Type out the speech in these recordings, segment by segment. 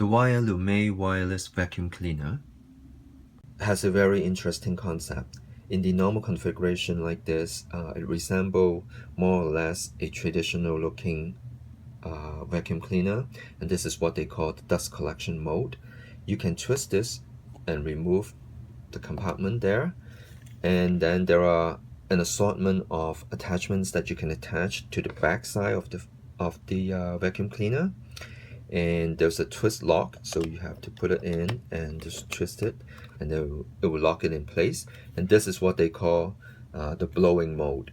The Wirelume wireless vacuum cleaner has a very interesting concept. In the normal configuration like this, it resembles more or less a traditional looking vacuum cleaner, and this is what they call the dust collection mode. You can twist this and remove the compartment there, and then there are an assortment of attachments that you can attach to the back side of the vacuum cleaner. And there's a twist lock, so you have to put it in and just twist it, and then it will lock it in place. And this is what they call the blowing mode.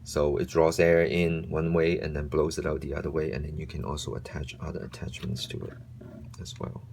So it draws air in one way and then blows it out the other way, and then you can also attach other attachments to it as well.